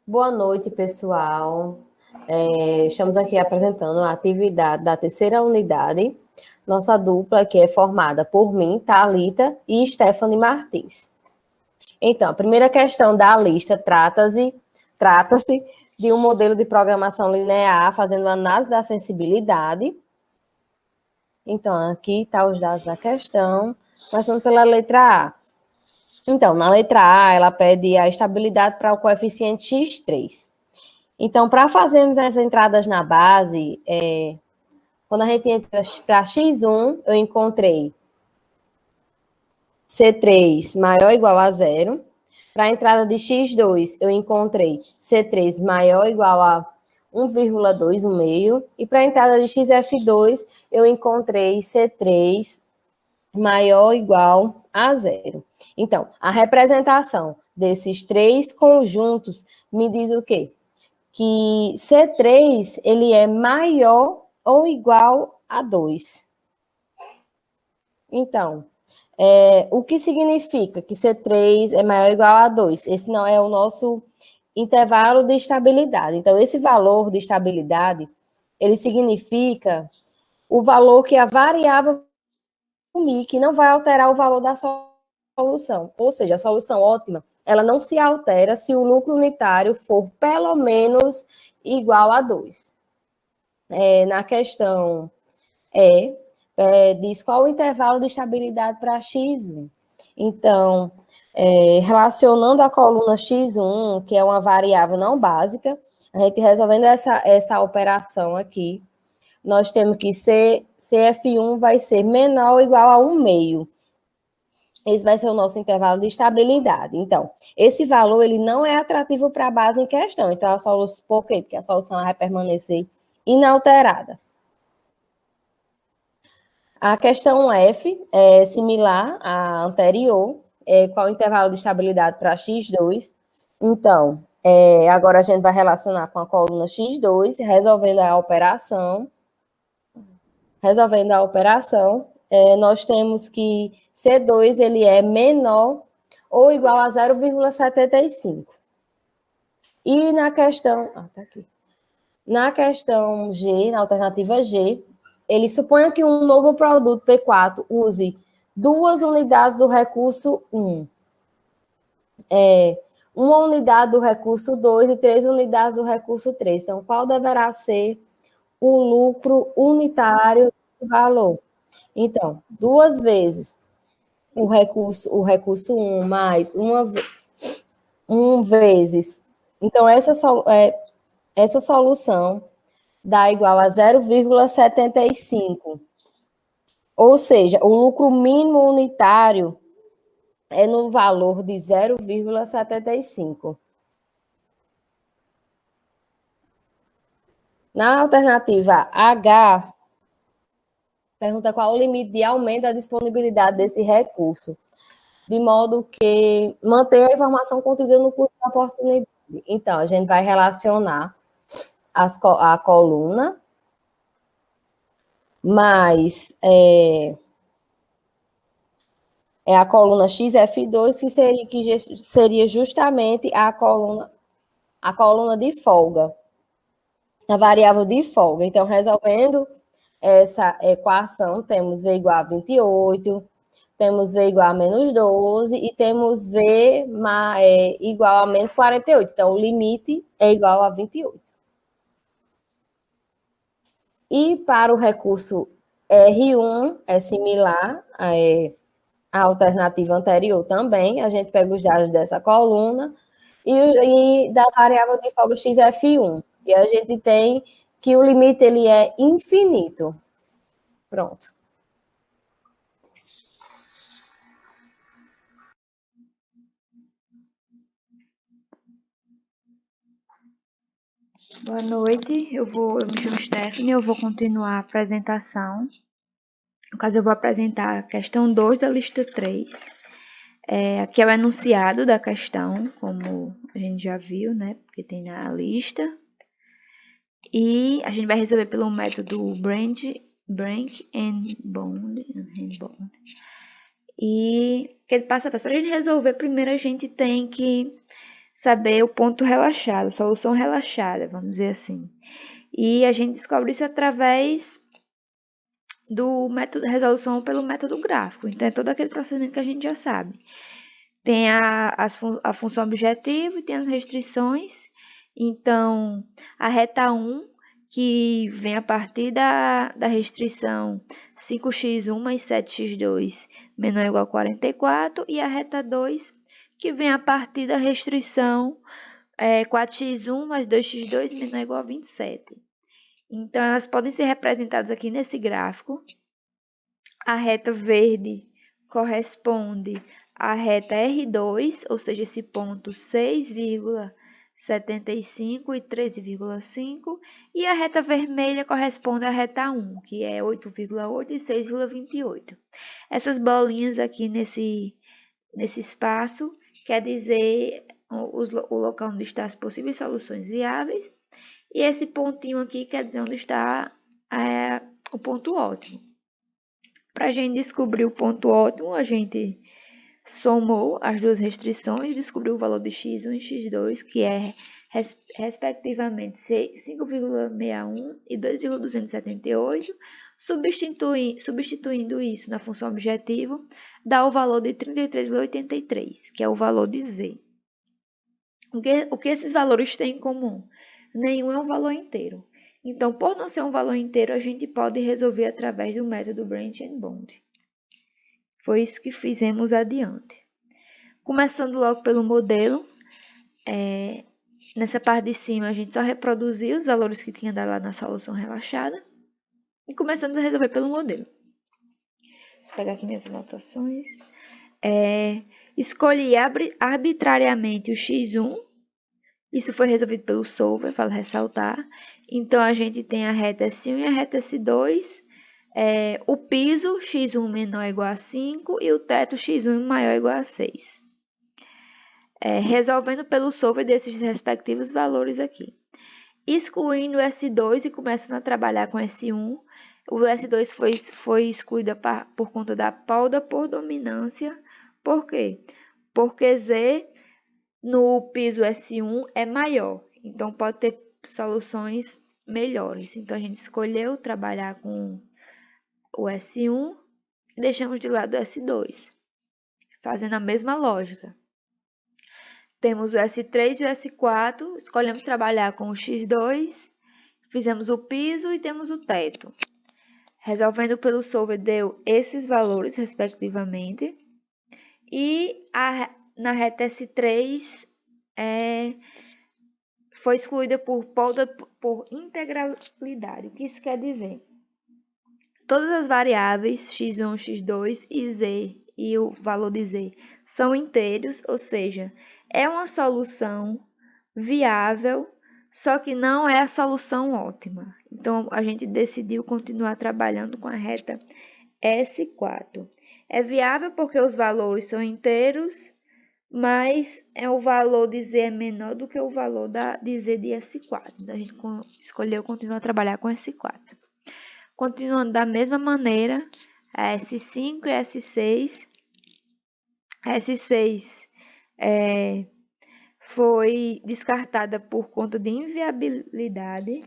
Boa noite, pessoal. Estamos aqui apresentando a atividade da terceira unidade. Nossa dupla que é formada por mim, Thalita e Stephanie Martins. Então, a primeira questão da lista trata-se de um modelo de programação linear fazendo análise da sensibilidade. Então, aqui está os dados da questão, começando pela letra A. Então, na letra A, ela pede a estabilidade para o coeficiente x3. Então, para fazermos as entradas na base, quando a gente entra para x1, eu encontrei C3 maior ou igual a zero. Para a entrada de x2, eu encontrei C3 maior ou igual a 1,2, 1 meio. E para a entrada de xf2, eu encontrei C3 maior ou igual a zero. Então, a representação desses três conjuntos me diz o quê? Que C3 ele é maior ou igual a 2. Então, o que significa que C3 é maior ou igual a 2? Esse não é o nosso intervalo de estabilidade. Então, esse valor de estabilidade, ele significa o valor que a variável que não vai alterar o valor da solução. Ou seja, a solução ótima, ela não se altera se o lucro unitário for pelo menos igual a 2. Na questão diz qual o intervalo de estabilidade para x1. Então, relacionando a coluna x1, que é uma variável não básica, a gente resolvendo essa operação aqui, nós temos que CF1 vai ser menor ou igual a 1 meio. Esse vai ser o nosso intervalo de estabilidade. Então, esse valor ele não é atrativo para a base em questão. Então, a solução, por quê? Porque a solução vai permanecer inalterada. A questão F é similar à anterior. Qual o intervalo de estabilidade para x2? Então, agora a gente vai relacionar com a coluna x2, resolvendo a operação. Nós temos que C2 ele é menor ou igual a 0,75. E na questão... tá aqui. Na questão G, na alternativa G, ele supõe que um novo produto P4 use 2 unidades do recurso 1, uma unidade do recurso 2 e 3 unidades do recurso 3. Então, qual deverá ser o lucro unitário do valor? Então, 2 vezes o recurso 1 mais 1 vezes. Então, essa solução dá igual a 0,75. Ou seja, o lucro mínimo unitário é no valor de 0,75. Na alternativa H, pergunta qual o limite de aumento da disponibilidade desse recurso, de modo que mantenha a informação contida no custo da oportunidade. Então, a gente vai relacionar a coluna mais a coluna XF2, que seria justamente a coluna de folga, a variável de folga. Então, resolvendo essa equação, temos V igual a 28, temos V igual a menos 12 e temos V igual a menos 48. Então, o limite é igual a 28. E para o recurso R1, é similar à alternativa anterior também. A gente pega os dados dessa coluna e da variável de folga XF1. E a gente tem que o limite ele é infinito. Pronto. Boa noite, eu me chamo Stephanie, eu vou continuar a apresentação. No caso, eu vou apresentar a questão 2 da lista 3. Aqui é o enunciado da questão, como a gente já viu, né? Porque tem na lista. E a gente vai resolver pelo método Branch and Bond. E que ele passa para a gente resolver, primeiro a gente tem que saber o ponto relaxado, solução relaxada, vamos dizer assim. E a gente descobre isso através do método de resolução pelo método gráfico. Então, é todo aquele procedimento que a gente já sabe. Tem a função objetivo e tem as restrições. Então, a reta 1, que vem a partir da restrição 5x1 mais 7x2 menor ou igual a 44, e a reta 2, que vem a partir da restrição 4x1 mais 2x2 menor ou igual a 27. Então, elas podem ser representadas aqui nesse gráfico. A reta verde corresponde à reta R2, ou seja, esse ponto 6,75 e 13,5, e a reta vermelha corresponde à reta 1, que é 8,8 e 6,28. Essas bolinhas aqui nesse espaço quer dizer o local onde estão as possíveis soluções viáveis, e esse pontinho aqui quer dizer onde está o ponto ótimo. Para a gente descobrir o ponto ótimo, a gente somou as duas restrições e descobriu o valor de x1 e x2, que é respectivamente 5,61 e 2,278. Substituindo isso na função objetivo, dá o valor de 33,83, que é o valor de z. O que esses valores têm em comum? Nenhum é um valor inteiro. Então, por não ser um valor inteiro, a gente pode resolver através do método Branch and Bond. Foi isso que fizemos adiante. Começando logo pelo modelo, nessa parte de cima a gente só reproduziu os valores que tinha dado lá na solução relaxada e começamos a resolver pelo modelo. Vou pegar aqui minhas anotações. Escolhi arbitrariamente o x1. Isso foi resolvido pelo solver, para ressaltar. Então, a gente tem a reta S1 e a reta S2. O piso, x1 menor ou igual a 5, e o teto, x1 maior ou igual a 6. Resolvendo pelo solver desses respectivos valores aqui. Excluindo o S2 e começando a trabalhar com S1. O S2 foi excluído por conta da poda por dominância. Por quê? Porque Z no piso S1 é maior, então pode ter soluções melhores. Então, a gente escolheu trabalhar com o S1 e deixamos de lado o S2, fazendo a mesma lógica. Temos o S3 e o S4, escolhemos trabalhar com o X2, fizemos o piso e temos o teto. Resolvendo pelo solver deu esses valores, respectivamente. E na reta S3 foi excluída por poda por integralidade. O que isso quer dizer? Todas as variáveis x1, x2 e z e o valor de z são inteiros, ou seja, é uma solução viável, só que não é a solução ótima. Então, a gente decidiu continuar trabalhando com a reta S4. É viável porque os valores são inteiros, mas o valor de z é menor do que o valor de z de S4. Então, a gente escolheu continuar a trabalhar com S4. Continuando da mesma maneira, a S5 e a S6. A S6 foi descartada por conta de inviabilidade.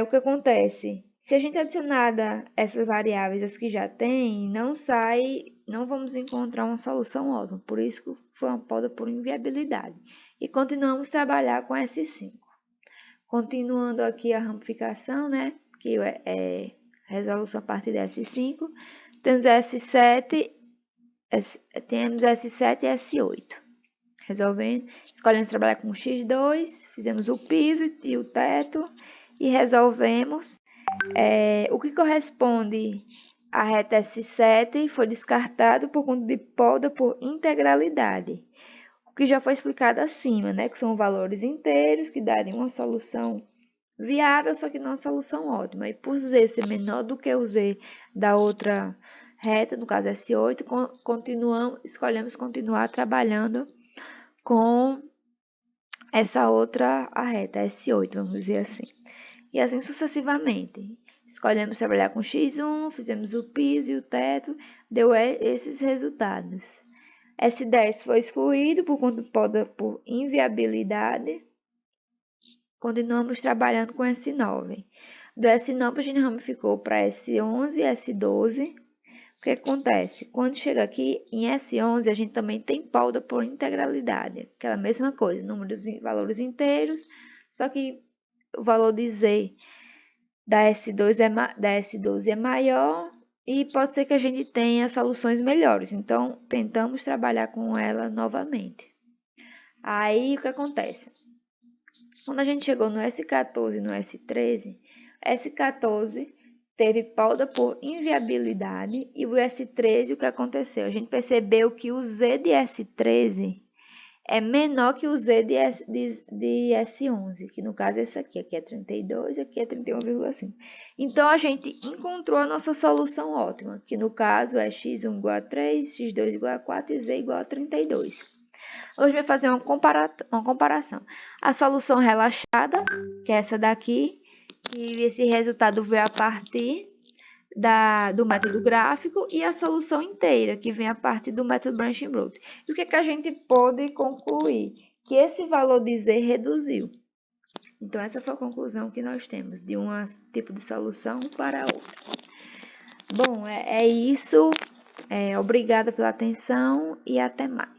O que acontece? Se a gente adicionar essas variáveis, as que já tem, não vamos encontrar uma solução ótima. Por isso que foi uma poda por inviabilidade. E continuamos a trabalhar com S5. Continuando aqui a ramificação, né? Que é resolução a partir da S5. Temos S7 e S8. Resolvendo, escolhemos trabalhar com x2, fizemos o piso e o teto e resolvemos. O que corresponde à reta S7 foi descartado por conta de poda por integralidade, o que já foi explicado acima, né? Que são valores inteiros que dariam uma solução viável, só que não uma solução ótima. E por Z ser menor do que o Z da outra reta, no caso S8, escolhemos continuar trabalhando com essa outra reta, S8, vamos dizer assim. E assim sucessivamente. Escolhemos trabalhar com x1, fizemos o piso e o teto, deu esses resultados. S10 foi excluído por inviabilidade. Continuamos trabalhando com S9. Do S9 a gente ramificou para S11 e S12. O que acontece? Quando chega aqui em S11, a gente também tem pauta por integralidade. Aquela mesma coisa, números valores inteiros, só que o valor de Z da S12 é maior e pode ser que a gente tenha soluções melhores. Então, tentamos trabalhar com ela novamente. Aí, o que acontece? Quando a gente chegou no S14 e no S13, S14 teve pauta por inviabilidade e o S13, o que aconteceu? A gente percebeu que o Z de S13 é menor que o Z de S11, que no caso é esse aqui é 32 e aqui é 31,5. Então, a gente encontrou a nossa solução ótima, que no caso é x1 igual a 3, x2 igual a 4 e z igual a 32. Hoje vai fazer uma comparação. A solução relaxada, que é essa daqui, e esse resultado veio a partir do método gráfico, e a solução inteira, que vem a partir do método Branching Root. E o que, que a gente pôde concluir? Que esse valor de Z reduziu. Então, essa foi a conclusão que nós temos de um tipo de solução para outra. Bom, é isso. Obrigada pela atenção e até mais.